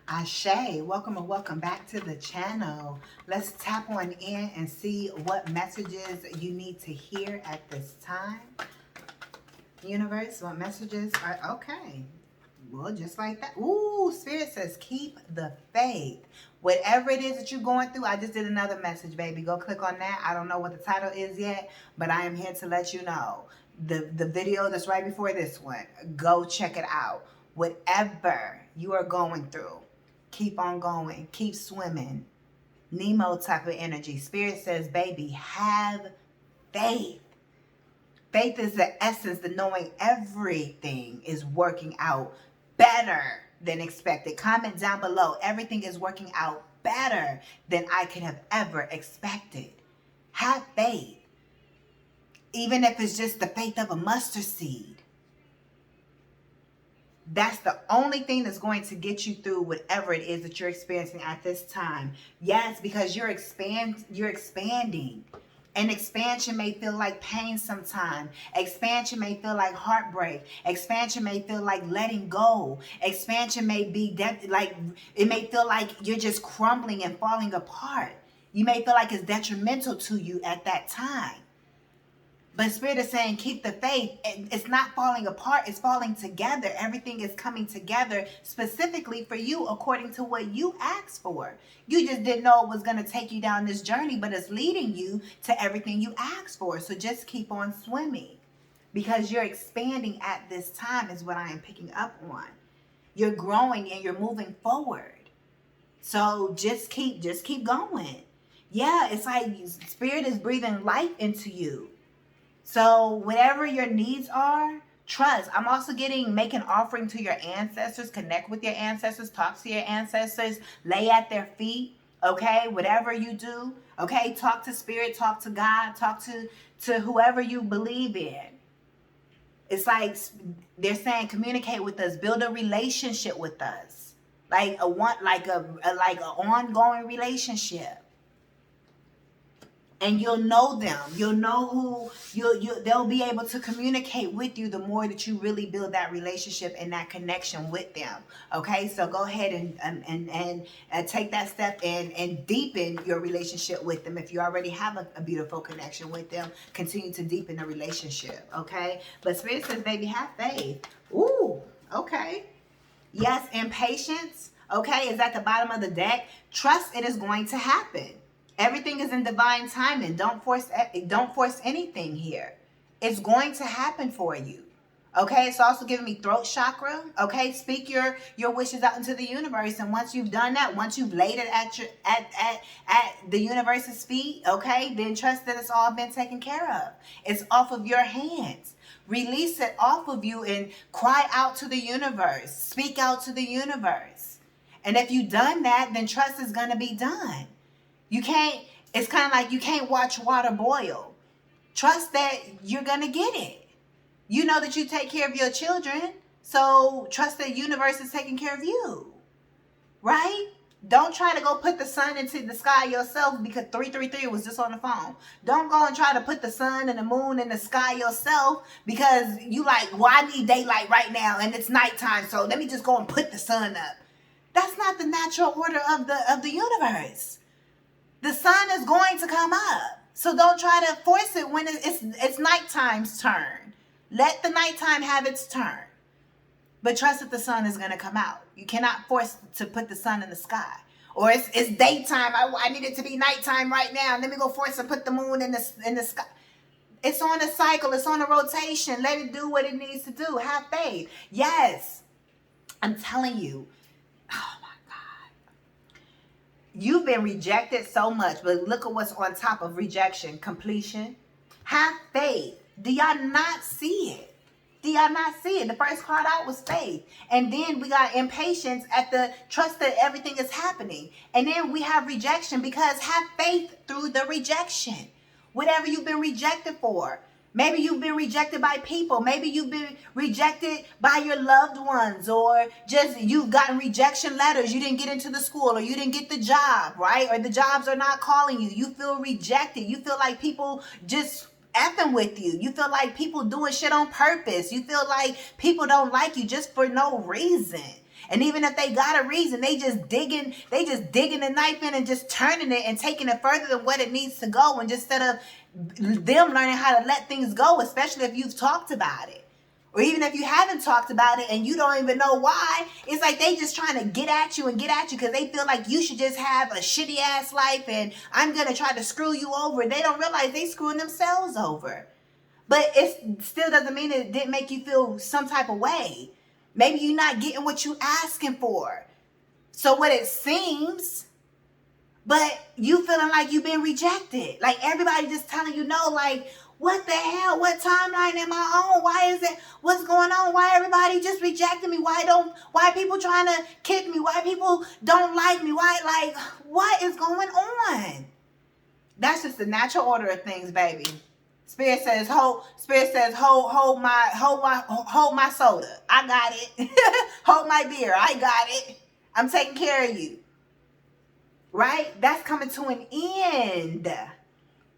Ashe, welcome and welcome back to the channel. Let's tap on in and see what messages you need to hear at this time. Universe, what messages are okay? Well, just like that. Ooh, Spirit says keep the faith. Whatever it is that you're going through, I just did another message, baby. Go click on that. I don't know what the title is yet, but I am here to let you know. The video that's right before this one, go check it out. Whatever you are going through, keep on going. Keep swimming. Nemo type of energy. Spirit says, baby, have faith. Faith is the essence, the knowing everything is working out better than expected. Comment down below. Everything is working out better than I could have ever expected. Have faith. Even if it's just the faith of a mustard seed. That's the only thing that's going to get you through whatever it is that you're experiencing at this time. Yes, because you're expanding. And expansion may feel like pain sometimes. Expansion may feel like heartbreak. Expansion may feel like letting go. Expansion may be like it may feel like you're just crumbling and falling apart. You may feel like it's detrimental to you at that time. But Spirit is saying, keep the faith. It's not falling apart. It's falling together. Everything is coming together specifically for you according to what you asked for. You just didn't know it was going to take you down this journey, but it's leading you to everything you asked for. So just keep on swimming because you're expanding at this time is what I am picking up on. You're growing and you're moving forward. So just keep going. Yeah, it's like Spirit is breathing life into you. So whatever your needs are, trust. I'm also getting make an offering to your ancestors, connect with your ancestors, talk to your ancestors, lay at their feet, okay? Whatever you do, okay? Talk to Spirit, talk to God, talk to whoever you believe in. It's like they're saying communicate with us, build a relationship with us. Like an ongoing relationship. And you'll know them. You'll know who they'll be able to communicate with you the more that you really build that relationship and that connection with them. Okay, so go ahead and take that step and deepen your relationship with them. If you already have a beautiful connection with them, continue to deepen the relationship. Okay, but Spirit says, baby, have faith. Ooh, okay. Yes, impatience, okay, is at the bottom of the deck. Trust it is going to happen. Everything is in divine timing. Don't force anything here. It's going to happen for you. Okay, it's also giving me throat chakra. Okay, speak your wishes out into the universe, and once you've done that, once you've laid it at the universe's feet, okay, then trust that it's all been taken care of. It's off of your hands. Release it off of you and cry out to the universe. Speak out to the universe. And if you've done that, then trust is going to be done. You can't, it's kind of like you can't watch water boil. Trust that you're going to get it. You know that you take care of your children, so trust that the universe is taking care of you. Right? Don't try to go put the sun into the sky yourself because 333 was just on the phone. Don't go and try to put the sun and the moon in the sky yourself because you like, well, I need daylight right now and it's nighttime, so let me just go and put the sun up. That's not the natural order of the universe. The sun is going to come up. So don't try to force it when it's nighttime's turn. Let the nighttime have its turn. But trust that the sun is going to come out. You cannot force to put the sun in the sky. Or it's daytime. I need it to be nighttime right now. Let me go force to put the moon in the sky. It's on a cycle. It's on a rotation. Let it do what it needs to do. Have faith. Yes. I'm telling you. You've been rejected so much, but look at what's on top of rejection. Completion. Have faith. Do y'all not see it? Do y'all not see it? The first card out was faith. And then we got impatience at the trust that everything is happening. And then we have rejection because have faith through the rejection. Whatever you've been rejected for. Maybe you've been rejected by people. Maybe you've been rejected by your loved ones, or just you've gotten rejection letters. You didn't get into the school, or you didn't get the job, right? Or the jobs are not calling you. You feel rejected. You feel like people just effing with you. You feel like people doing shit on purpose. You feel like people don't like you just for no reason. And even if they got a reason, they just digging the knife in and just turning it and taking it further than what it needs to go. And just instead of them learning how to let things go, especially if you've talked about it. Or even if you haven't talked about it and you don't even know why, it's like they just trying to get at you because they feel like you should just have a shitty ass life and I'm going to try to screw you over. They don't realize they screwing themselves over. But it still doesn't mean it didn't make you feel some type of way. Maybe you're not getting what you asking for. So what it seems, but you feeling like you've been rejected. Like everybody just telling you no, like, what the hell? What timeline am I on? Why is it? What's going on? Why everybody just rejecting me? Why people trying to kick me? Why people don't like me? Why, like, what is going on? That's just the natural order of things, baby. Spirit says, hold my soda. I got it. Hold my beer. I got it. I'm taking care of you. Right? That's coming to an end.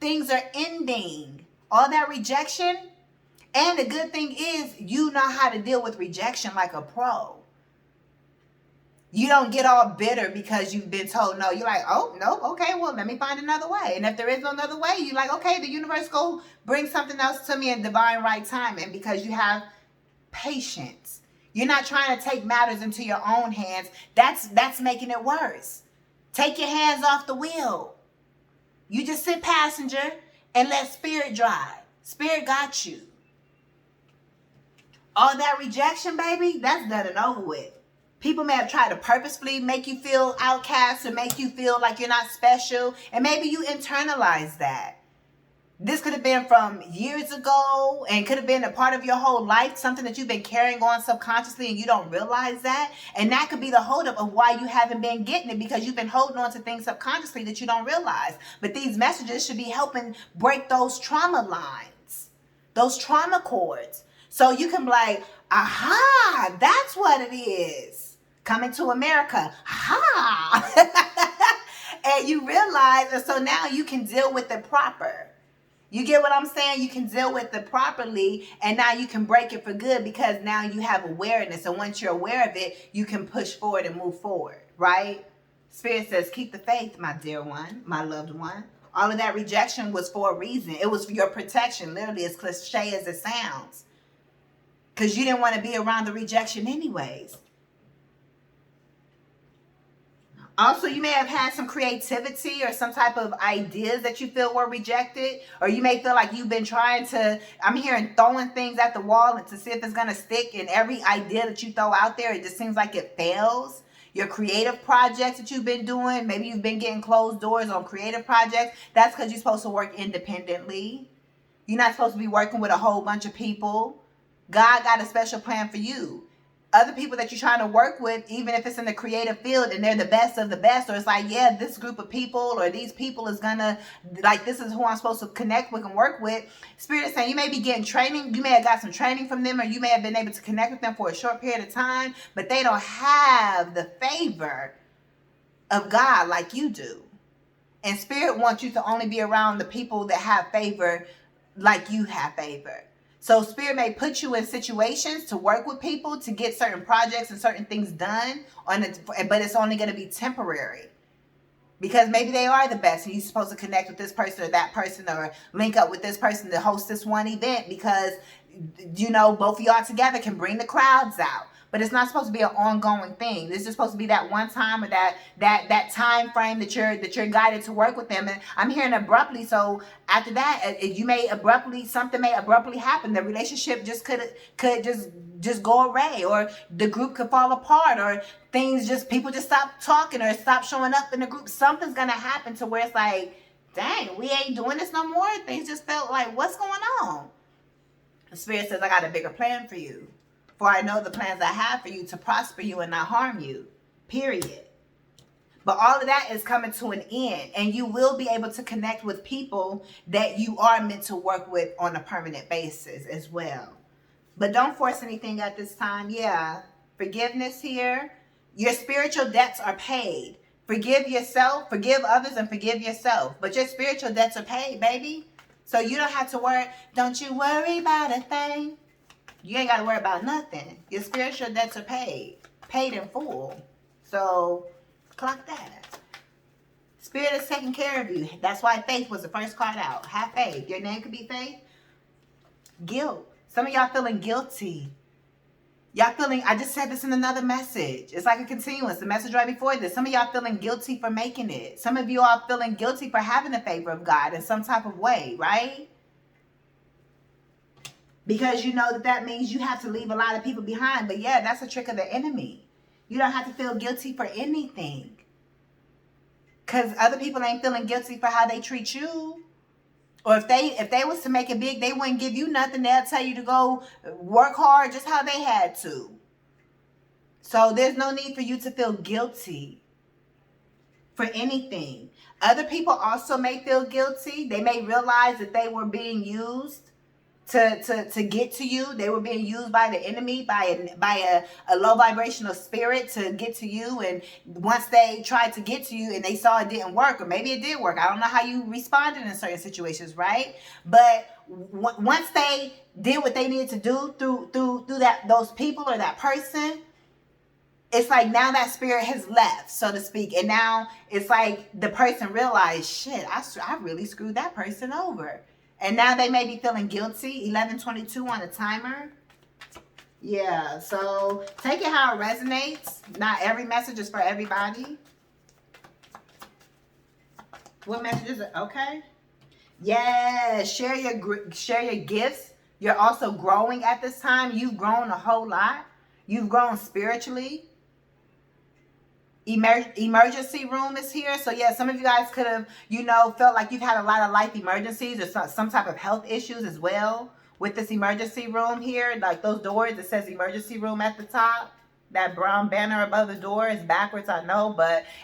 Things are ending. All that rejection. And the good thing is you know how to deal with rejection like a pro. You don't get all bitter because you've been told no. You're like, oh, no, okay, well, let me find another way. And if there is no another way, you're like, okay, the universe go bring something else to me in divine right time. And because you have patience. You're not trying to take matters into your own hands. That's making it worse. Take your hands off the wheel. You just sit passenger and let spirit drive. Spirit got you. All that rejection, baby, that's done and over with. People may have tried to purposefully make you feel outcast or make you feel like you're not special. And maybe you internalize that. This could have been from years ago and could have been a part of your whole life, something that you've been carrying on subconsciously and you don't realize that. And that could be the holdup of why you haven't been getting it, because you've been holding on to things subconsciously that you don't realize. But these messages should be helping break those trauma lines, those trauma cords. So you can be like, aha, that's what it is. Coming to America. Aha. And you realize, and so now you can deal with it proper. You get what I'm saying? You can deal with it properly, and now you can break it for good because now you have awareness. And once you're aware of it, you can push forward and move forward, right? Spirit says, keep the faith, my dear one, my loved one. All of that rejection was for a reason. It was for your protection, literally, as cliche as it sounds. Because you didn't want to be around the rejection anyways. Also, you may have had some creativity or some type of ideas that you feel were rejected. Or you may feel like you've been trying to, I'm hearing throwing things at the wall and to see if it's going to stick. And every idea that you throw out there, it just seems like it fails. Your creative projects that you've been doing, maybe you've been getting closed doors on creative projects. That's because you're supposed to work independently. You're not supposed to be working with a whole bunch of people. God got a special plan for you. Other people that you're trying to work with, even if it's in the creative field and they're the best of the best, or it's like, yeah, this group of people or these people is gonna, like, this is who I'm supposed to connect with and work with. Spirit is saying you may be getting training. You may have got some training from them, or you may have been able to connect with them for a short period of time, but they don't have the favor of God like you do. And Spirit wants you to only be around the people that have favor like you have favor. So Spirit may put you in situations to work with people to get certain projects and certain things done, but it's only going to be temporary. Because maybe they are the best and you're supposed to connect with this person or that person or link up with this person to host this one event because, you know, both of y'all together can bring the crowds out. But it's not supposed to be an ongoing thing. It's just supposed to be that one time or that time frame that you're guided to work with them. And I'm hearing abruptly. So after that, something may abruptly happen. The relationship just could just go away, or the group could fall apart, or people just stop talking or stop showing up in the group. Something's gonna happen to where it's like, dang, we ain't doing this no more. Things just felt like, what's going on? The Spirit says, I got a bigger plan for you. For I know the plans I have for you to prosper you and not harm you. Period. But all of that is coming to an end. And you will be able to connect with people that you are meant to work with on a permanent basis as well. But don't force anything at this time. Yeah. Forgiveness here. Your spiritual debts are paid. Forgive yourself, forgive others, and forgive yourself. But your spiritual debts are paid, baby. So you don't have to worry. Don't you worry about a thing. You ain't got to worry about nothing. Your spiritual debts are paid. paid in full. So clock that. Spirit is taking care of you. That's why faith was the first card out. Have faith. Your name could be Faith. Guilt. Some of y'all feeling guilty. Y'all feeling, I just said this in another message. It's like a continuous, the message right before this. Some of y'all feeling guilty for making it. Some of you are feeling guilty for having the favor of God in some type of way, right? Because you know that means you have to leave a lot of people behind. But yeah, that's a trick of the enemy. You don't have to feel guilty for anything. Because other people ain't feeling guilty for how they treat you. Or if they was to make it big, they wouldn't give you nothing. They'll tell you to go work hard just how they had to. So there's no need for you to feel guilty for anything. Other people also may feel guilty. They may realize that they were being used to get to you. They were being used by the enemy, by a low vibrational spirit to get to you. And once they tried to get to you and they saw it didn't work, or maybe it did work, I don't know how you responded in certain situations, right? But once they did what they needed to do through those people or that person, it's like now that spirit has left, so to speak. And now it's like the person realized, shit, I really screwed that person over. And now they may be feeling guilty. 11:22 on the timer. Yeah, so take it how it resonates. Not every message is for everybody. What message is it? Okay. Yeah, share your gifts. You're also growing at this time. You've grown a whole lot. You've grown spiritually. Emergency room is here. So yeah, some of you guys could have, felt like you've had a lot of life emergencies or some type of health issues as well with this emergency room here. Like those doors, it says emergency room at the top. That brown banner above the door is backwards, I know,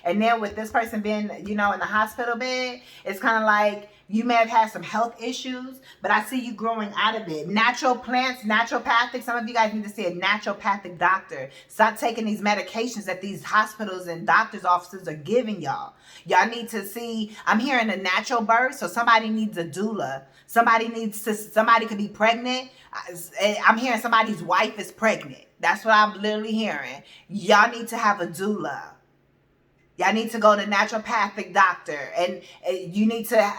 and then with this person being, in the hospital bed, it's kind of like you may have had some health issues, but I see you growing out of it. Natural plants, naturopathic. Some of you guys need to see a naturopathic doctor. Stop taking these medications that these hospitals and doctors' offices are giving y'all. Y'all need to see, I'm hearing a natural birth, so somebody needs a doula. Somebody could be pregnant. I'm hearing somebody's wife is pregnant. That's what I'm literally hearing. Y'all need to have a doula. Y'all need to go to a naturopathic doctor. And you need to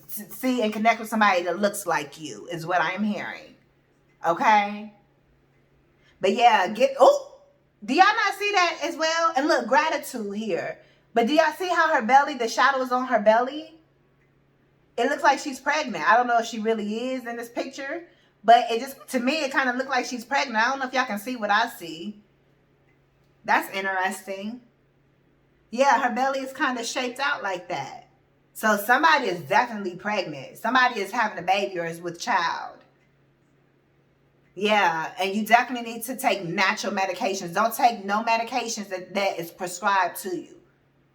see and connect with somebody that looks like you, is what I'm hearing. Okay? But yeah, do y'all not see that as well? And look, gratitude here. But do y'all see how her belly, the shadow is on her belly? It looks like she's pregnant. I don't know if she really is in this picture. But to me, it kind of looked like she's pregnant. I don't know if y'all can see what I see. That's interesting. Yeah, her belly is kind of shaped out like that. So somebody is definitely pregnant. Somebody is having a baby or is with child. Yeah, and you definitely need to take natural medications. Don't take no medications that is prescribed to you,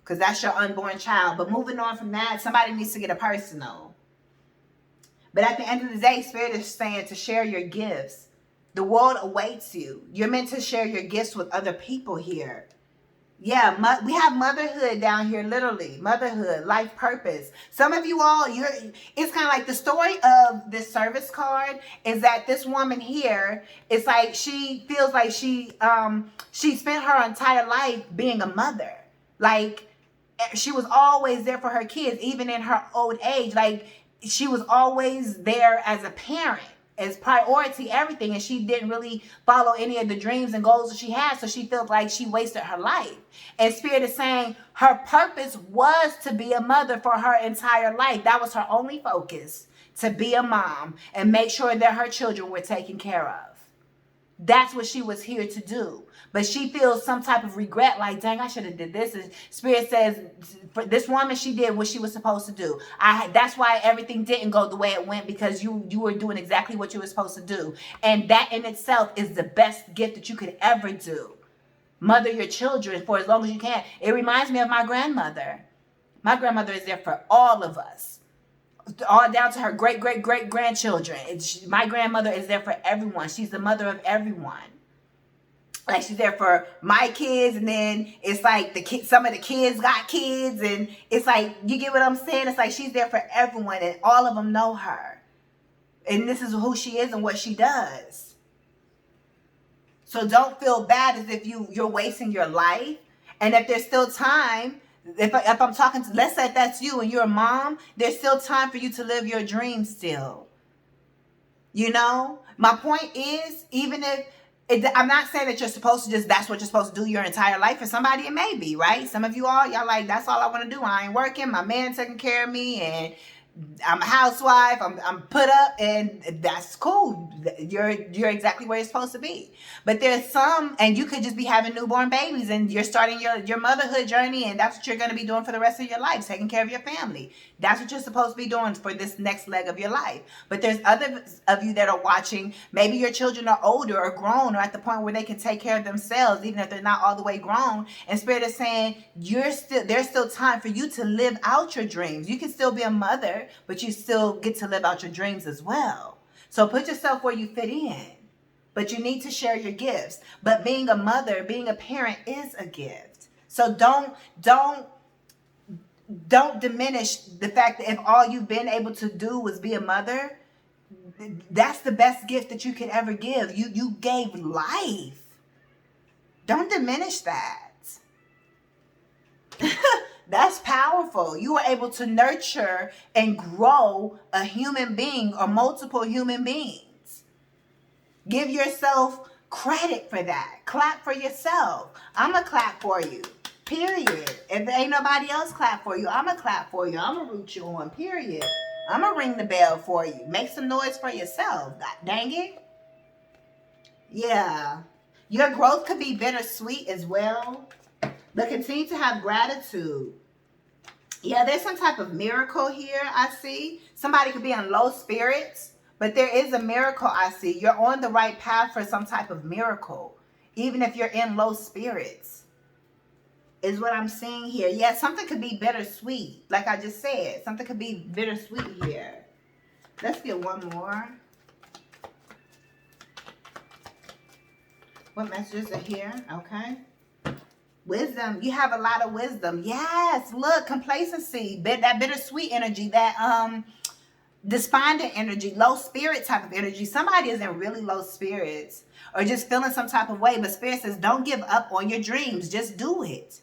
because that's your unborn child. But moving on from that, somebody needs to get a personal. But at the end of the day, Spirit is saying to share your gifts. The world awaits you. You're meant to share your gifts with other people here. Yeah, we have motherhood down here, literally. Motherhood, life purpose. Some of you all, it's kind of like the story of this service card is that this woman here, it's like she feels like she spent her entire life being a mother. Like, she was always there for her kids, even in her old age. Like, she was always there as a parent, as priority, everything, and she didn't really follow any of the dreams and goals that she had, so she felt like she wasted her life. And Spirit is saying her purpose was to be a mother for her entire life. That was her only focus, to be a mom and make sure that her children were taken care of. That's what she was here to do. But she feels some type of regret, like, dang, I should have did this. And Spirit says, for this woman, she did what she was supposed to do. That's why everything didn't go the way it went, because you were doing exactly what you were supposed to do. And that in itself is the best gift that you could ever do. Mother your children for as long as you can. It reminds me of my grandmother. My grandmother is there for all of us, all down to her great-great-great-grandchildren. My grandmother is there for everyone. She's the mother of everyone. Like, she's there for my kids, and then it's like some of the kids got kids, and it's like, you get what I'm saying? It's like she's there for everyone, and all of them know her. And this is who she is and what she does. So don't feel bad as if you're wasting your life. And if there's still time, if I'm talking to, let's say if that's you and you're a mom, there's still time for you to live your dreams still. You know, my point is, even if I'm not saying that you're supposed to just, that's what you're supposed to do your entire life. For somebody, it may be, right? Some of you all, y'all like, that's all I want to do. I ain't working. My man taking care of me, and I'm a housewife. I'm put up, and that's cool. You're exactly where you're supposed to be. But there's some, and you could just be having newborn babies, and you're starting your motherhood journey, and that's what you're going to be doing for the rest of your life, taking care of your family. That's what you're supposed to be doing for this next leg of your life. But there's others of you that are watching. Maybe your children are older or grown, or at the point where they can take care of themselves, even if they're not all the way grown. And Spirit is saying there's still time for you to live out your dreams. You can still be a mother, but you still get to live out your dreams as well. So put yourself where you fit in. But you need to share your gifts. But being a mother, being a parent is a gift. So don't diminish the fact that if all you've been able to do was be a mother, that's the best gift that you could ever give. You gave life. Don't diminish that. That's powerful. You were able to nurture and grow a human being or multiple human beings. Give yourself credit for that. Clap for yourself. I'm going to clap for you. Period. If there ain't nobody else clap for you, I'm going to clap for you. I'm going to root you on. Period. I'm going to ring the bell for you. Make some noise for yourself. God dang it. Yeah. Your growth could be bittersweet as well. But continue to have gratitude. Yeah, there's some type of miracle here, I see. Somebody could be in low spirits, but there is a miracle I see. You're on the right path for some type of miracle, even if you're in low spirits, is what I'm seeing here. Yeah, something could be bittersweet, like I just said. Something could be bittersweet here. Let's get one more. What messages are here? Okay. Wisdom. You have a lot of wisdom. Yes. Look, complacency. That bittersweet energy. That despondent energy. Low spirit type of energy. Somebody is in really low spirits or just feeling some type of way. But Spirit says, don't give up on your dreams. Just do it.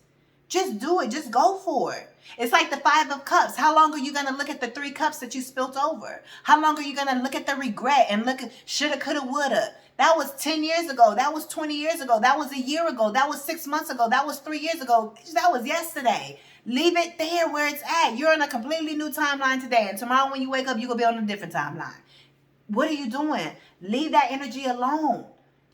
Just do it. Just go for it. It's like the 5 of Cups. How long are you going to look at the 3 cups that you spilt over? How long are you going to look at the regret and look at shoulda, coulda, woulda? That was 10 years ago. That was 20 years ago. That was a year ago. That was 6 months ago. That was 3 years ago. That was yesterday. Leave it there where it's at. You're on a completely new timeline today. And tomorrow when you wake up, you're going to be on a different timeline. What are you doing? Leave that energy alone.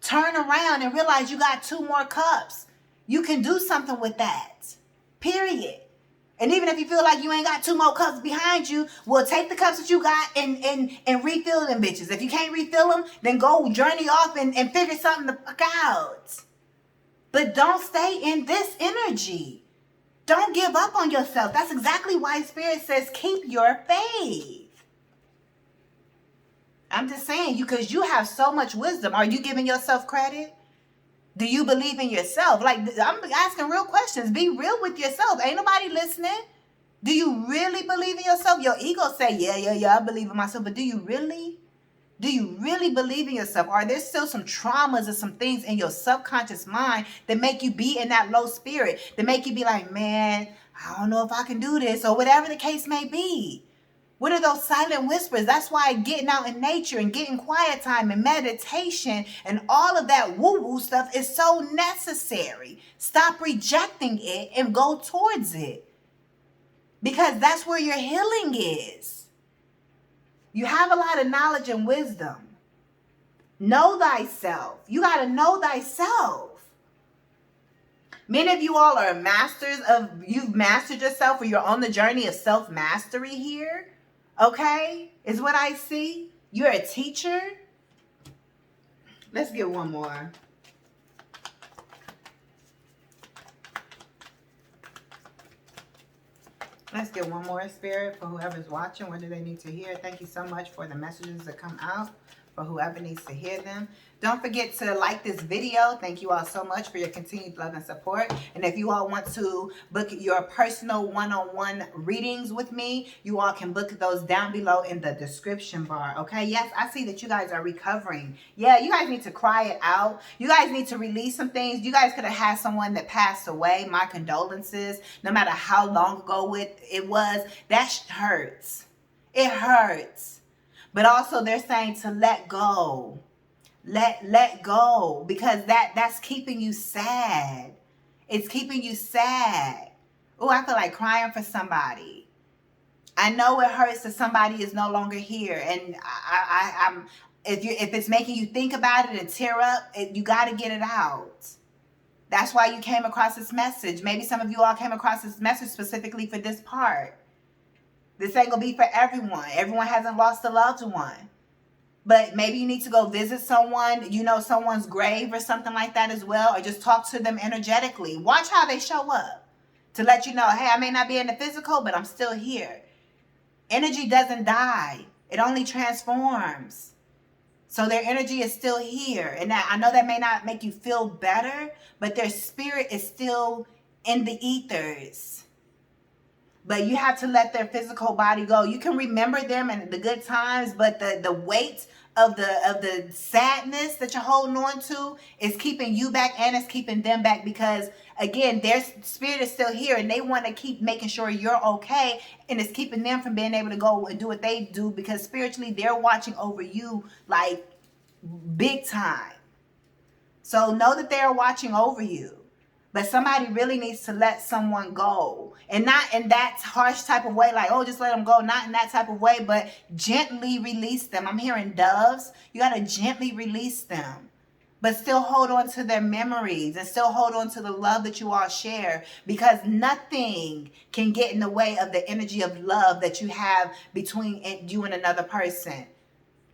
Turn around and realize you got 2 more cups. You can do something with that. Period. And even if you feel like you ain't got 2 more cups behind you, well, take the cups that you got and refill them bitches. If you can't refill them, then go journey off and figure something the fuck out. But don't stay in this energy. Don't give up on yourself. That's exactly why Spirit says keep your faith. I'm just saying, because you have so much wisdom. Are you giving yourself credit? Do you believe in yourself? Like, I'm asking real questions. Be real with yourself. Ain't nobody listening. Do you really believe in yourself? Your ego say, yeah, I believe in myself. But do you really? Do you really believe in yourself? Are there still some traumas or some things in your subconscious mind that make you be in that low spirit? That make you be like, man, I don't know if I can do this, or whatever the case may be. What are those silent whispers? That's why getting out in nature and getting quiet time and meditation and all of that woo-woo stuff is so necessary. Stop rejecting it and go towards it. Because that's where your healing is. You have a lot of knowledge and wisdom. Know thyself. You got to know thyself. Many of you all are masters of, you've mastered yourself, or you're on the journey of self-mastery here. Okay, is what I see. You're a teacher. Let's get one more. Let's get one more, Spirit, for whoever's watching. What do they need to hear? Thank you so much for the messages that come out for whoever needs to hear them. Don't forget to like this video. Thank you all so much for your continued love and support. And if you all want to book your personal one-on-one readings with me, you all can book those down below in the description bar. Okay? Yes, I see that you guys are recovering. Yeah, you guys need to cry it out. You guys need to release some things. You guys could have had someone that passed away. My condolences. No matter how long ago it was, that hurts. It hurts. But also they're saying to let go. Let go, because that's keeping you sad. It's keeping you sad. Oh, I feel like crying for somebody. I know it hurts that somebody is no longer here, and I'm if it's making you think about it and tear up, you got to get it out. That's why you came across this message. Maybe some of you all came across this message specifically for this part. This ain't gonna be for everyone. Everyone hasn't lost a loved one. But maybe you need to go visit someone, someone's grave or something like that as well, or just talk to them energetically. Watch how they show up to let you know, hey, I may not be in the physical, but I'm still here. Energy doesn't die. It only transforms. So their energy is still here. And I know that may not make you feel better, but their spirit is still in the ethers. But you have to let their physical body go. You can remember them and the good times, but the weight of the sadness that you're holding on to is keeping you back, and it's keeping them back, because again, their spirit is still here and they want to keep making sure you're okay, and it's keeping them from being able to go and do what they do, because spiritually they're watching over you like big time. So know that they're watching over you. But somebody really needs to let someone go. And not in that harsh type of way, like, oh, just let them go. Not in that type of way, but gently release them. I'm hearing doves. You got to gently release them. But still hold on to their memories and still hold on to the love that you all share, because nothing can get in the way of the energy of love that you have between you and another person.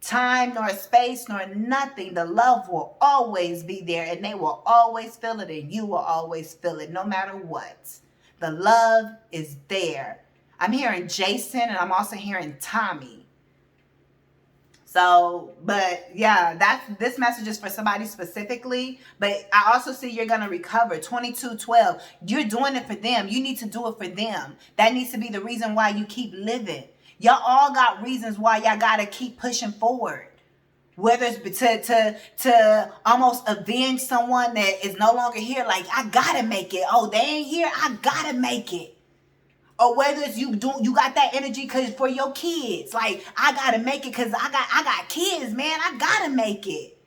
Time nor space nor nothing. The love will always be there, and they will always feel it, and you will always feel it no matter what. The love is there. I'm hearing Jason, and I'm also hearing Tommy. So, but yeah, this message is for somebody specifically. But I also see you're going to recover. 2212. You're doing it for them. You need to do it for them. That needs to be the reason why you keep living. Y'all all got reasons why y'all got to keep pushing forward. Whether it's to almost avenge someone that is no longer here. Like, I got to make it. Oh, they ain't here. I got to make it. Or whether it's you got that energy because for your kids. Like, I got to make it because I got kids, man. I got to make it.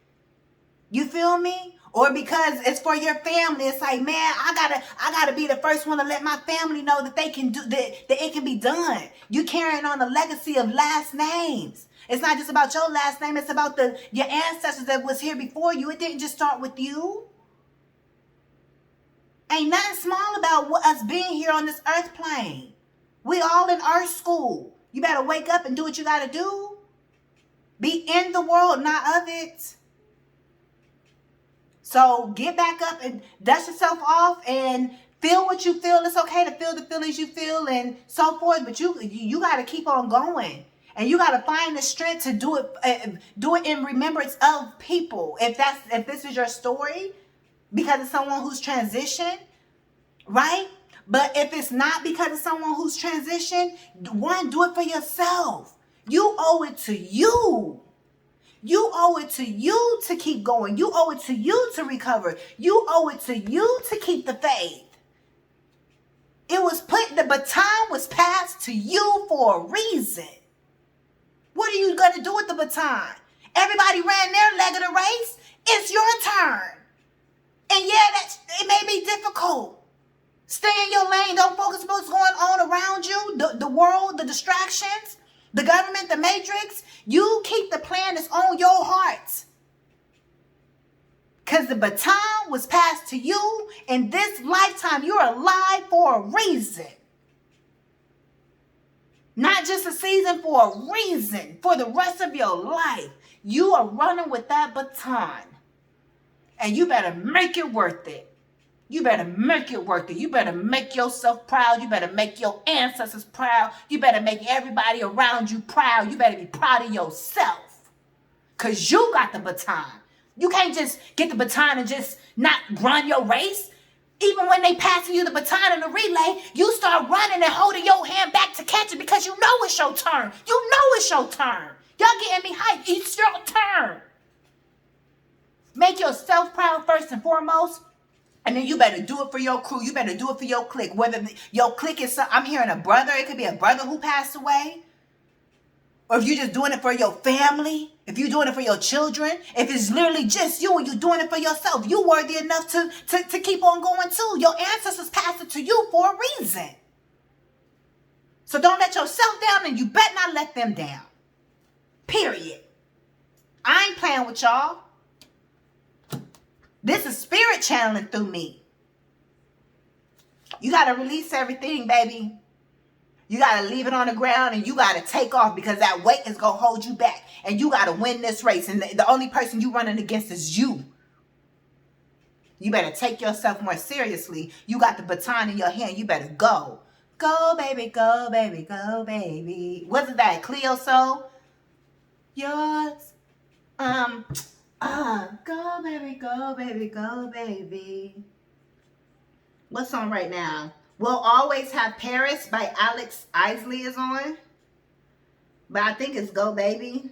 You feel me? Or because it's for your family. It's like, man, I gotta be the first one to let my family know that they can do that it can be done. You carrying on the legacy of last names. It's not just about your last name, it's about your ancestors that was here before you. It didn't just start with you. Ain't nothing small about us being here on this earth plane. We all in earth school. You better wake up and do what you gotta do. Be in the world, not of it. So get back up and dust yourself off and feel what you feel. It's okay to feel the feelings you feel and so forth. But you got to keep on going. And you got to find the strength to do it in remembrance of people. If this is your story, because of someone who's transitioned, right? But if it's not because of someone who's transitioned, one, do it for yourself. You owe it to you. You owe it to you to keep going. You owe it to you to recover. You owe it to you to keep the faith. The baton was passed to you for a reason. What are you going to do with the baton? Everybody ran their leg of the race. It's your turn. And yeah, it may be difficult. Stay in your lane. Don't focus on what's going on around you. The world, the distractions. The government, the matrix, you keep the plan that's on your heart. Because the baton was passed to you in this lifetime. You're alive for a reason. Not just a season, for a reason. For the rest of your life. You are running with that baton. And you better make it worth it. You better make it worth it. You better make yourself proud. You better make your ancestors proud. You better make everybody around you proud. You better be proud of yourself. because you got the baton. You can't just get the baton and just not run your race. Even when they passing you the baton in the relay, you start running and holding your hand back to catch it because you know it's your turn. You know it's your turn. Y'all getting me hyped. It's your turn. Make yourself proud first and foremost. And then you better do it for your crew. You better do it for your clique. Whether your clique is, I'm hearing a brother. It could be a brother who passed away. Or if you're just doing it for your family, if you're doing it for your children, if it's literally just you and you're doing it for yourself, you're worthy enough to keep on going too. Your ancestors passed it to you for a reason. So don't let yourself down, and you better not let them down. Period. I ain't playing with y'all. This is spirit channeling through me. You got to release everything, baby. You got to leave it on the ground and you got to take off because that weight is going to hold you back. And you got to win this race. And the only person you running against is you. You better take yourself more seriously. You got the baton in your hand. You better go. Go, baby, go, baby, go, baby. Wasn't that Cleo Soul? Yours. Go, baby, go, baby, go, baby. What song right now? We'll Always Have Paris by Alex Isley is on. But I think it's Go Baby.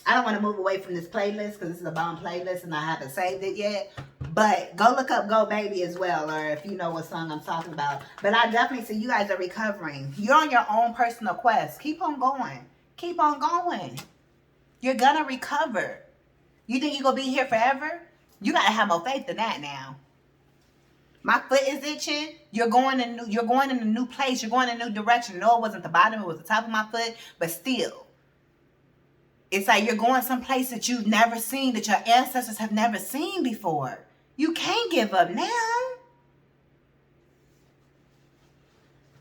I don't want to move away from this playlist because this is a bomb playlist and I haven't saved it yet. But go look up Go Baby as well, or if you know what song I'm talking about. But I definitely see you guys are recovering. You're on your own personal quest. Keep on going. Keep on going. You're going to recover. You think you're going to be here forever? You got to have more faith than that now. My foot is itching. You're going in a new place. You're going in a new direction. No, it wasn't the bottom. It was the top of my foot. But still, it's like you're going someplace that you've never seen, that your ancestors have never seen before. You can't give up now.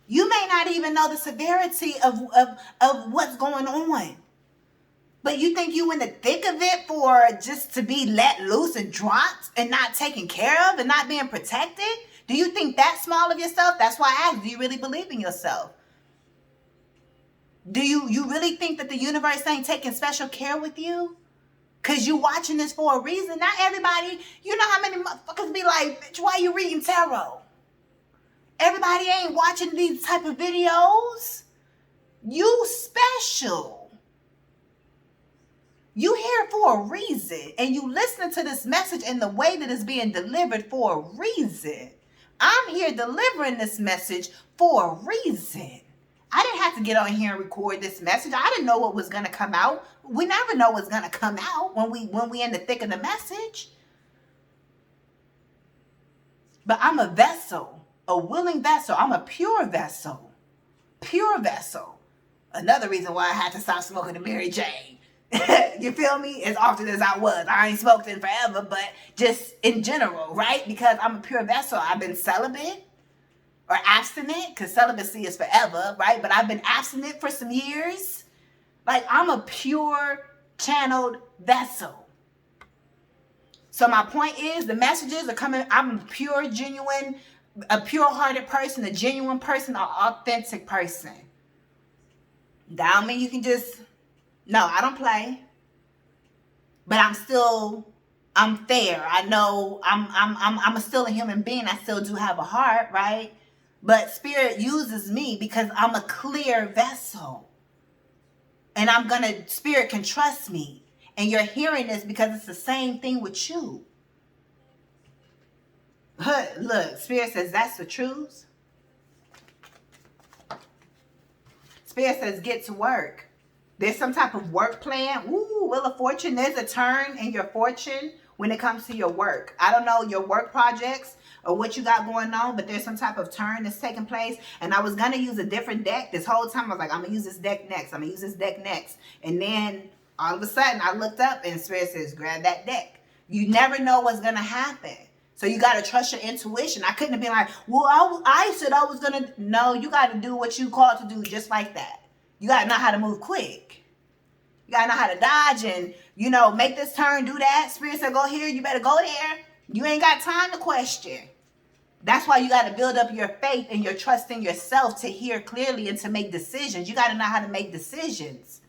You may not even know the severity of what's going on. But you think you in the thick of it for just to be let loose and dropped and not taken care of and not being protected? Do you think that small of yourself? That's why I asked, do you really believe in yourself? Do you really think that the universe ain't taking special care with you? Because you watching this for a reason. Not everybody, you know how many motherfuckers be like, bitch, why you reading tarot? Everybody ain't watching these type of videos. You special. You here for a reason, and you listening to this message in the way that it's being delivered for a reason. I'm here delivering this message for a reason. I didn't have to get on here and record this message. I didn't know what was going to come out. We never know what's going to come out when we in the thick of the message. But I'm a vessel, a willing vessel. I'm a pure vessel. Pure vessel. Another reason why I had to stop smoking the Mary Jane. You feel me? As often as I was. I ain't smoked in forever, but just in general, right? Because I'm a pure vessel. I've been celibate or abstinent, because celibacy is forever, right? But I've been abstinent for some years. Like, I'm a pure channeled vessel. So my point is, the messages are coming. I'm a pure, genuine, a pure-hearted person, a genuine person, an authentic person. That don't mean you can just... No, I don't play. But I'm fair. I know I'm still a human being. I still do have a heart, right? But Spirit uses me because I'm a clear vessel. And Spirit can trust me. And you're hearing this because it's the same thing with you. Look, Spirit says that's the truth. Spirit says get to work. There's some type of work plan. Ooh, Wheel of Fortune. There's a turn in your fortune when it comes to your work. I don't know your work projects or what you got going on, but there's some type of turn that's taking place. And I was going to use a different deck. This whole time I was like, I'm going to use this deck next. I'm going to use this deck next. And then all of a sudden I looked up and Spirit says, grab that deck. You never know what's going to happen. So you got to trust your intuition. I couldn't have been like, well, I said I was going to. No, you got to do what you called to do just like that. You got to know how to move quick. You got to know how to dodge and, make this turn, do that. Spirit said, go here. You better go there. You ain't got time to question. That's why you got to build up your faith and your trust in yourself to hear clearly and to make decisions. You got to know how to make decisions.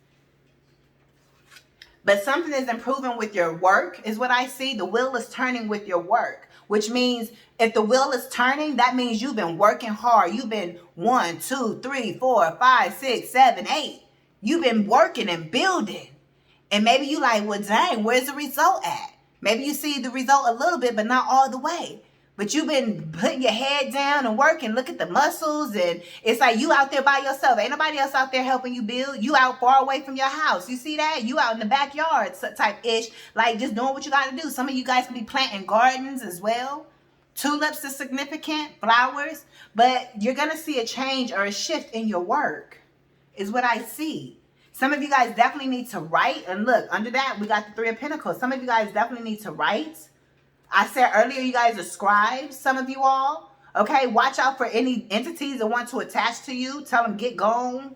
But something is improving with your work is what I see. The wheel is turning with your work, which means if the wheel is turning, that means you've been working hard. You've been 1, 2, 3, 4, 5, 6, 7, 8. You've been working and building. And maybe you like, well, dang, where's the result at? Maybe you see the result a little bit, but not all the way. But you've been putting your head down and working. Look at the muscles. And it's like you out there by yourself. Ain't nobody else out there helping you build. You out far away from your house. You see that? You out in the backyard type-ish. Like just doing what you got to do. Some of you guys can be planting gardens as well. Tulips is significant. Flowers. But you're going to see a change or a shift in your work is what I see. Some of you guys definitely need to write. And look, under that, we got the 3 of Pentacles. Some of you guys definitely need to write. I said earlier, you guys are scribes, some of you all. Okay, watch out for any entities that want to attach to you. Tell them, get gone.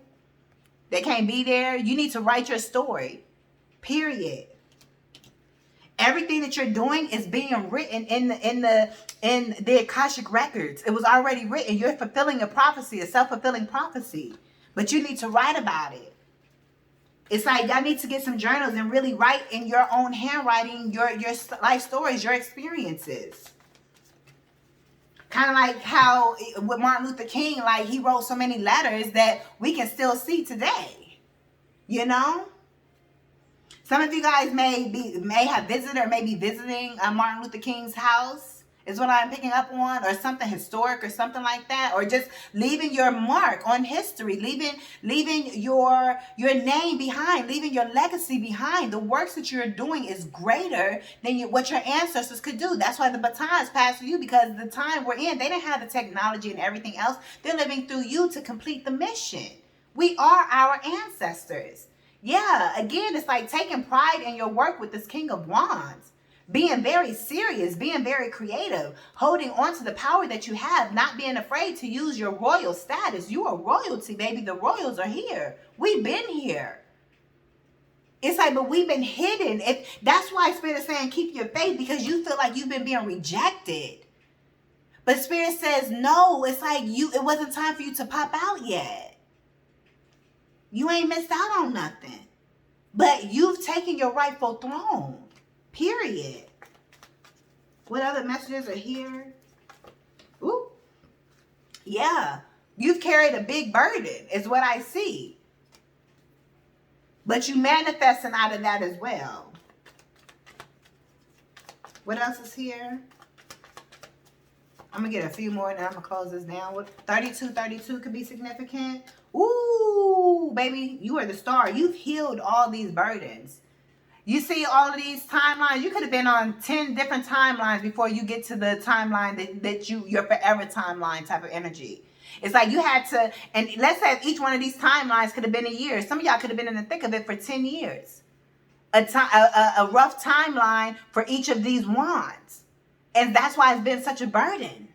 They can't be there. You need to write your story, period. Everything that you're doing is being written in the Akashic records. It was already written. You're fulfilling a prophecy, a self-fulfilling prophecy. But you need to write about it. It's like y'all need to get some journals and really write in your own handwriting your life stories, your experiences. Kind of like how with Martin Luther King, like he wrote so many letters that we can still see today. You know? Some of you guys may have visited or may be visiting Martin Luther King's house. Is what I'm picking up on, or something historic or something like that, or just leaving your mark on history, leaving your name behind, leaving your legacy behind. The works that you're doing is greater than what your ancestors could do. That's why the baton is passed to you, because the time we're in, they didn't have the technology and everything else. They're living through you to complete the mission. We are our ancestors. Yeah, again, it's like taking pride in your work with this King of Wands. Being very serious, being very creative, holding on to the power that you have, not being afraid to use your royal status. You are royalty, baby. The royals are here. We've been here. It's like, but we've been hidden. That's why Spirit is saying keep your faith, because you feel like you've been being rejected. But Spirit says, no, it's like it wasn't time for you to pop out yet. You ain't missed out on nothing. But you've taken your rightful throne. Period. What other messages are here? Ooh. Yeah. You've carried a big burden is what I see. But you manifesting out of that as well. What else is here? I'm going to get a few more and then I'm going to close this down. 32 could be significant. Ooh, baby, you are the star. You've healed all these burdens. You see all of these timelines. You could have been on 10 different timelines before you get to the timeline that your forever timeline type of energy. It's like you had to, and let's say each one of these timelines could have been a year. Some of y'all could have been in the thick of it for 10 years. A rough timeline for each of these wands. And that's why it's been such a burden.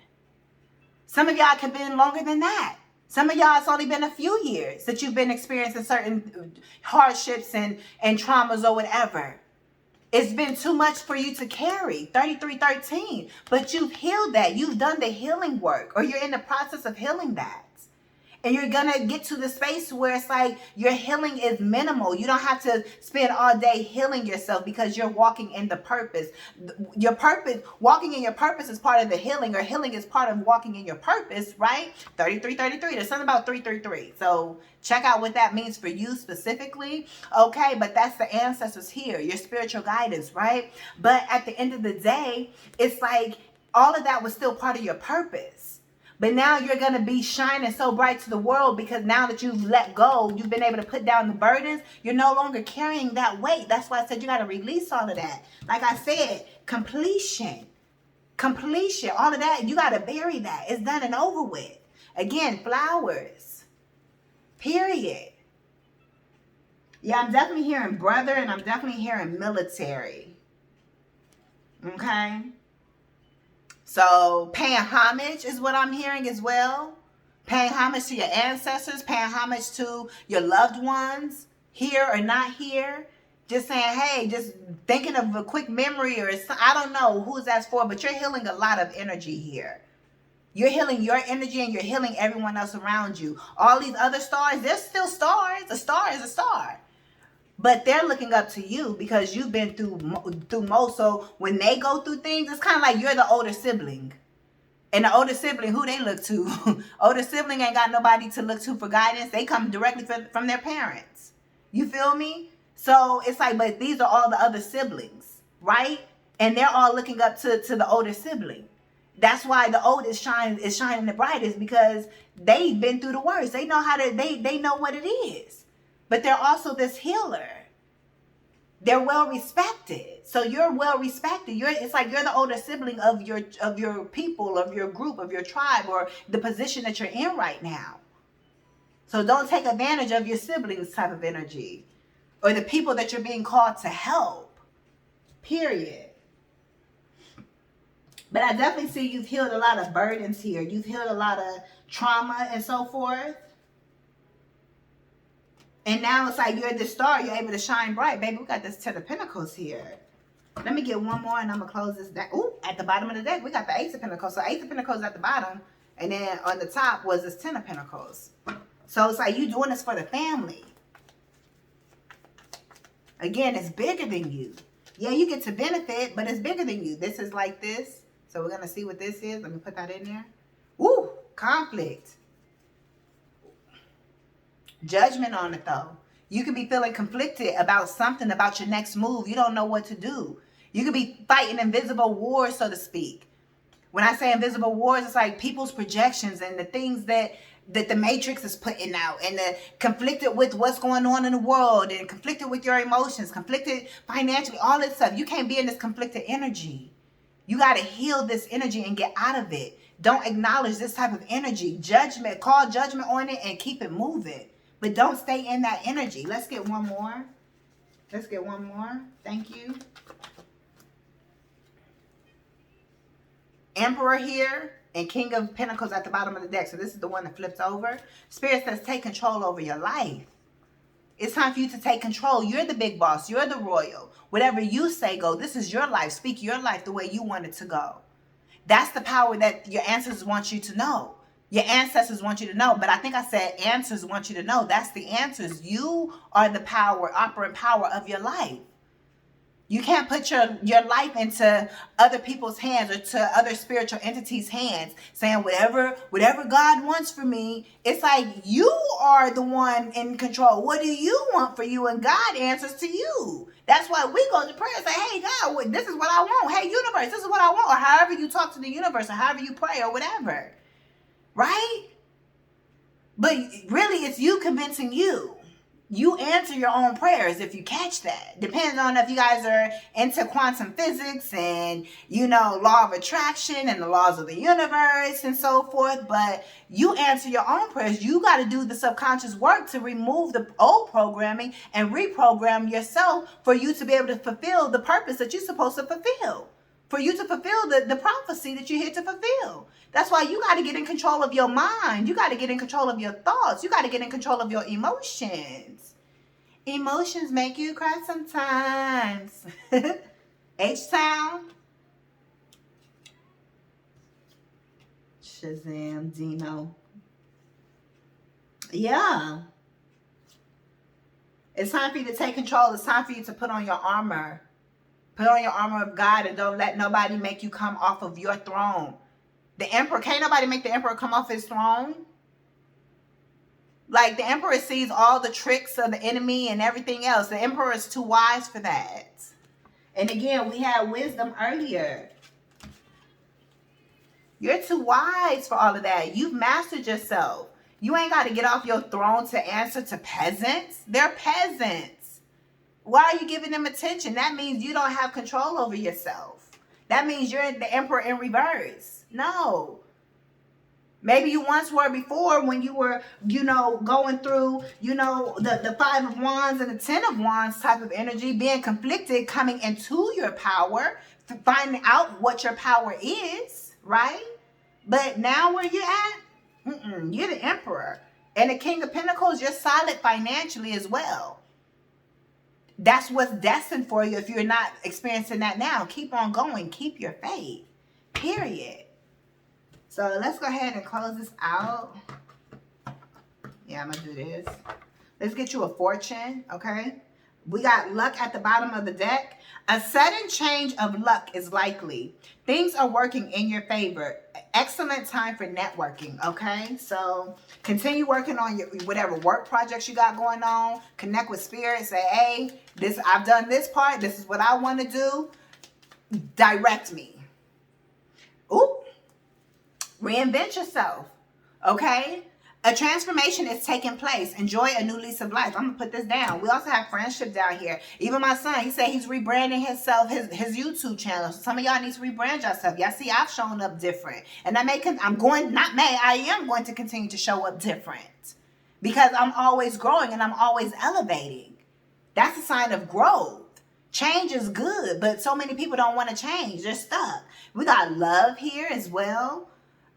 Some of y'all could have been longer than that. Some of y'all, it's only been a few years that you've been experiencing certain hardships and traumas or whatever. It's been too much for you to carry, 3313. But you've healed that. You've done the healing work, or you're in the process of healing that. And you're going to get to the space where it's like your healing is minimal. You don't have to spend all day healing yourself because you're walking in the purpose. Your purpose, walking in your purpose is part of the healing, or healing is part of walking in your purpose, right? 3333. There's something about 333. So check out what that means for you specifically. Okay, but that's the ancestors here, your spiritual guidance, right? But at the end of the day, it's like all of that was still part of your purpose. But now you're going to be shining so bright to the world, because now that you've let go, you've been able to put down the burdens. You're no longer carrying that weight. That's why I said you got to release all of that. Like I said, completion, all of that. You got to bury that. It's done and over with. Again, flowers, period. Yeah, I'm definitely hearing brother, and I'm definitely hearing military. Okay. So paying homage is what I'm hearing as well. Paying homage to your ancestors, paying homage to your loved ones, here or not here. Just saying, hey, just thinking of a quick memory, or I don't know who's that's for, but you're healing a lot of energy here. You're healing your energy and you're healing everyone else around you. All these other stars, they're still stars. A star is a star. But they're looking up to you because you've been through most. So when they go through things, it's kind of like you're the older sibling. And the older sibling, who they look to? Older sibling ain't got nobody to look to for guidance. They come directly from their parents. You feel me? So it's like, but these are all the other siblings, right? And they're all looking up to the older sibling. That's why the oldest is shining the brightest, because they've been through the worst. They know how to, they know what it is. But they're also this healer. They're well respected. So you're well respected. It's like you're the older sibling of your people, of your group, of your tribe, or the position that you're in right now. So don't take advantage of your siblings type of energy, or the people that you're being called to help. Period. But I definitely see you've healed a lot of burdens here. You've healed a lot of trauma and so forth. And now it's like you're the star. You're able to shine bright. Baby, we got this 10 of Pentacles here. Let me get one more and I'm going to close this deck. Ooh, at the bottom of the deck, we got the Ace of Pentacles. So Ace of Pentacles at the bottom. And then on the top was this 10 of Pentacles. So it's like you doing this for the family. Again, it's bigger than you. Yeah, you get to benefit, but it's bigger than you. This is like this. So we're going to see what this is. Let me put that in there. Ooh, conflict. Judgment on it though. You could be feeling conflicted about something, about your next move. You don't know what to do. You could be fighting invisible wars, so to speak. When I say invisible wars, it's like people's projections and the things that the Matrix is putting out, and the conflicted with what's going on in the world, and conflicted with your emotions, conflicted financially, all this stuff. You can't be in this conflicted energy. You got to heal this energy and get out of it. Don't acknowledge this type of energy. Judgment, call judgment on it and keep it moving. But don't stay in that energy. Let's get one more. Let's get one more. Thank you. Emperor here and King of Pentacles at the bottom of the deck. So this is the one that flips over. Spirit says take control over your life. It's time for you to take control. You're the big boss. You're the royal. Whatever you say, go. This is your life. Speak your life the way you want it to go. That's the power that your ancestors want you to know. Your ancestors want you to know. But I think I said answers want you to know. That's the answers. You are the power, operant power of your life. You can't put your life into other people's hands or to other spiritual entities' hands, saying whatever God wants for me. It's like you are the one in control. What do you want for you? And God answers to you. That's why we go to prayer and say, hey, God, this is what I want. Hey, universe, this is what I want. Or however you talk to the universe, or however you pray, or whatever. Right? But really, it's you convincing you. You answer your own prayers if you catch that. Depends on if you guys are into quantum physics and, law of attraction and the laws of the universe and so forth. But you answer your own prayers. You got to do the subconscious work to remove the old programming and reprogram yourself for you to be able to fulfill the purpose that you're supposed to fulfill. For you to fulfill the prophecy that you're here to fulfill. That's why you got to get in control of your mind. You got to get in control of your thoughts. You got to get in control of your emotions. Emotions make you cry sometimes. H-Town. Shazam, Dino. Yeah. It's time for you to take control. It's time for you to put on your armor. Put on your armor of God and don't let nobody make you come off of your throne. The emperor, can't nobody make the emperor come off his throne. Like the emperor sees all the tricks of the enemy and everything else. The emperor is too wise for that. And again, we had wisdom earlier. You're too wise for all of that. You've mastered yourself. You ain't got to get off your throne to answer to peasants. They're peasants. Why are you giving them attention? That means you don't have control over yourself. That means you're the emperor in reverse. No. Maybe you once were before when you were, going through, the 5 of Wands and the 10 of Wands type of energy, being conflicted, coming into your power, finding out what your power is, right? But now where you're at, you're the emperor. And the King of Pentacles, you're solid financially as well. That's what's destined for you if you're not experiencing that now. Keep on going. Keep your faith. Period. So let's go ahead and close this out. Yeah, I'm going to do this. Let's get you a fortune, okay? We got luck at the bottom of the deck. A sudden change of luck is likely. Things are working in your favor. Excellent time for networking, okay? So continue working on your whatever work projects you got going on. Connect with spirit. Say, hey, I've done this part. This is what I want to do. Direct me. Ooh. Reinvent yourself, okay? A transformation is taking place. Enjoy a new lease of life. I'm going to put this down. We also have friendship down here. Even my son, he said he's rebranding himself, his YouTube channel. So some of y'all need to rebrand yourself. Y'all see, I've shown up different. And I am going to continue to show up different. Because I'm always growing and I'm always elevating. That's a sign of growth. Change is good, but so many people don't want to change. They're stuck. We got love here as well.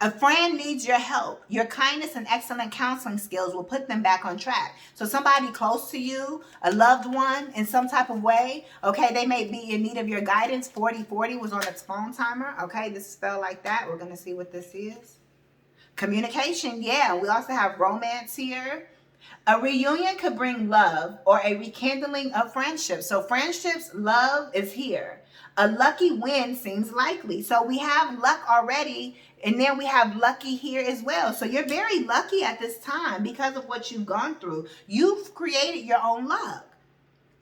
A friend needs your help. Your kindness and excellent counseling skills will put them back on track. So somebody close to you, a loved one in some type of way, okay, they may be in need of your guidance. 4040 was on its phone timer. Okay, this spelled like that. We're going to see what this is. Communication, yeah. We also have romance here. A reunion could bring love or a rekindling of friendship. So friendships, love is here. A lucky win seems likely. So we have luck already, and then we have lucky here as well. So you're very lucky at this time because of what you've gone through. You've created your own luck.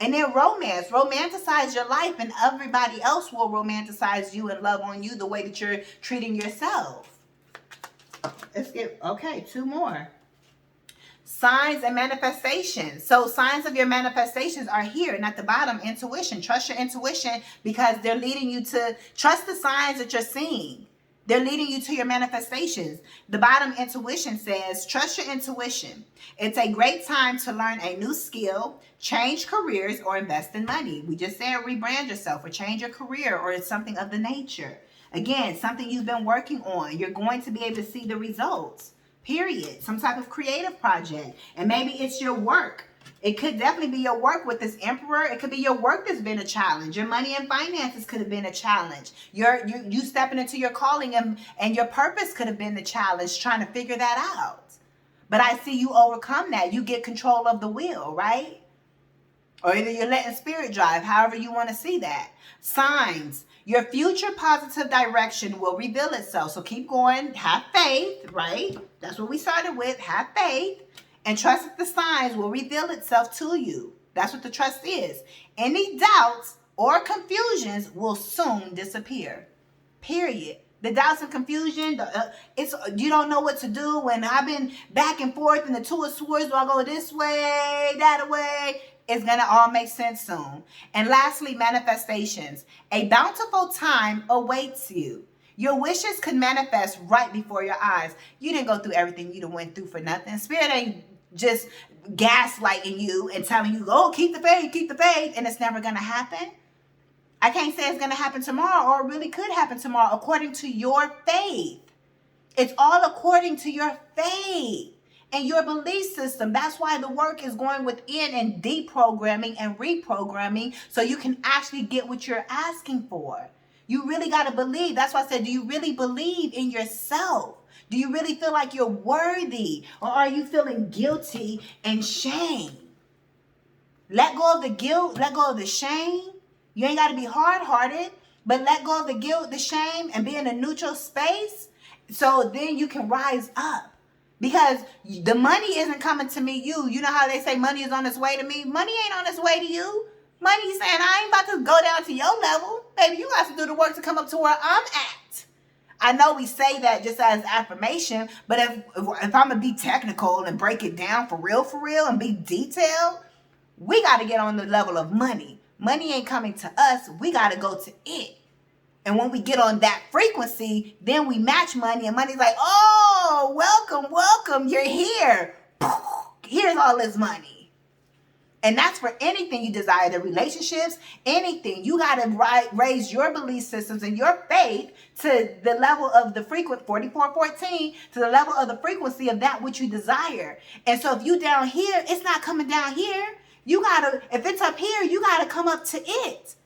And then romance. Romanticize your life, and everybody else will romanticize you and love on you the way that you're treating yourself. Let's get, okay, 2 more. Signs and manifestations. So signs of your manifestations are here. And at the bottom, intuition. Trust your intuition because they're leading you to trust the signs that you're seeing. They're leading you to your manifestations. The bottom, intuition, says, trust your intuition. It's a great time to learn a new skill, change careers, or invest in money. We just said rebrand yourself or change your career, or it's something of the nature. Again, something you've been working on. You're going to be able to see the results. Period. Some type of creative project. And maybe it's your work. It could definitely be your work with this emperor. It could be your work that's been a challenge. Your money and finances could have been a challenge. You stepping into your calling and your purpose could have been the challenge, trying to figure that out. But I see you overcome that. You get control of the wheel, right? Or either you're letting spirit drive, however you want to see that. Signs. Your future positive direction will reveal itself. So keep going. Have faith, right? That's what we started with. Have faith. And trust that the signs will reveal itself to you. That's what the trust is. Any doubts or confusions will soon disappear. Period. The doubts and confusion, it's you don't know what to do. When I've been back and forth in the 2 of Swords, do I go this way, that way? It's going to all make sense soon. And lastly, manifestations. A bountiful time awaits you. Your wishes could manifest right before your eyes. You didn't go through everything you done went through for nothing. Spirit ain't just gaslighting you and telling you, oh, keep the faith, and it's never going to happen. I can't say it's going to happen tomorrow, or it really could happen tomorrow according to your faith. It's all according to your faith and your belief system. That's why the work is going within and deprogramming and reprogramming so you can actually get what you're asking for. You really got to believe. That's why I said, do you really believe in yourself? Do you really feel like you're worthy? Or are you feeling guilty and shame? Let go of the guilt. Let go of the shame. You ain't got to be hard-hearted, but let go of the guilt, the shame, and be in a neutral space so then you can rise up. Because the money isn't coming to me, you know how they say money is on its way to me? Money ain't on its way to you. Money saying, I ain't about to go down to your level. Baby, you got to do the work to come up to where I'm at. I know we say that just as affirmation, but if I'm going to be technical and break it down for real, and be detailed, we got to get on the level of money. Money ain't coming to us. We got to go to it. And when we get on that frequency, then we match money, and money's like, oh, welcome, you're here. Here's all this money. And that's for anything you desire, the relationships, anything. You got to raise your belief systems and your faith to the level of the 4414, to the level of the frequency of that which you desire. And so if you down here, it's not coming down here. You got to, if it's up here, you got to come up to it.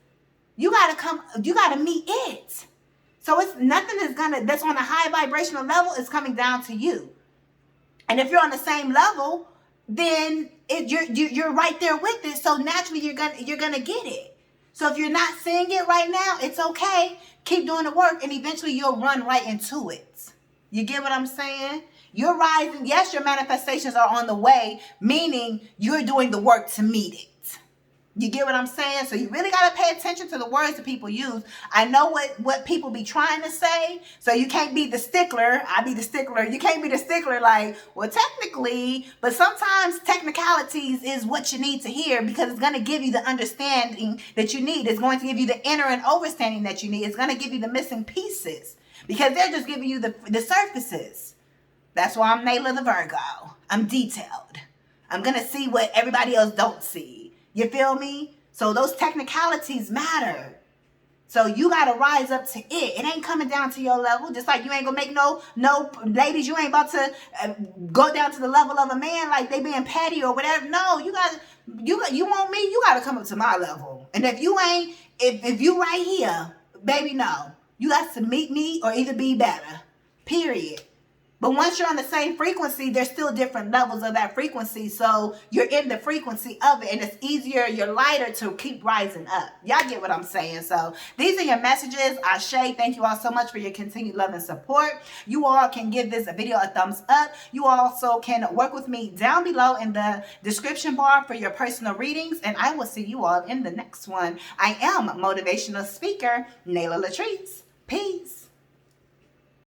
You got to meet it. So it's nothing that's on a high vibrational level is coming down to you. And if you're on the same level, then you're right there with it. So naturally you're gonna get it. So if you're not seeing it right now, it's okay. Keep doing the work, and eventually you'll run right into it. You get what I'm saying? You're rising. Yes, your manifestations are on the way, meaning you're doing the work to meet it. You get what I'm saying? So you really got to pay attention to the words that people use. I know what people be trying to say. So you can't be the stickler. I be the stickler. You can't be the stickler like, well, technically, but sometimes technicalities is what you need to hear, because it's going to give you the understanding that you need. It's going to give you the inner and overstanding that you need. It's going to give you the missing pieces, because they're just giving you the surfaces. That's why I'm Nayla the Virgo. I'm detailed. I'm going to see what everybody else don't see. You feel me? So those technicalities matter. So you got to rise up to it. It ain't coming down to your level. Just like you ain't going to make no ladies, you ain't about to go down to the level of a man like they being petty or whatever. No, you want me, you got to come up to my level. And if you ain't, if you right here, baby, no. You got to meet me or either be better. Period. But once you're on the same frequency, there's still different levels of that frequency. So you're in the frequency of it, and it's easier, you're lighter to keep rising up. Y'all get what I'm saying? So these are your messages. Ashe, thank you all so much for your continued love and support. You all can give this video a thumbs up. You also can work with me down below in the description bar for your personal readings, and I will see you all in the next one. I am motivational speaker Nayla LATRICE. Peace.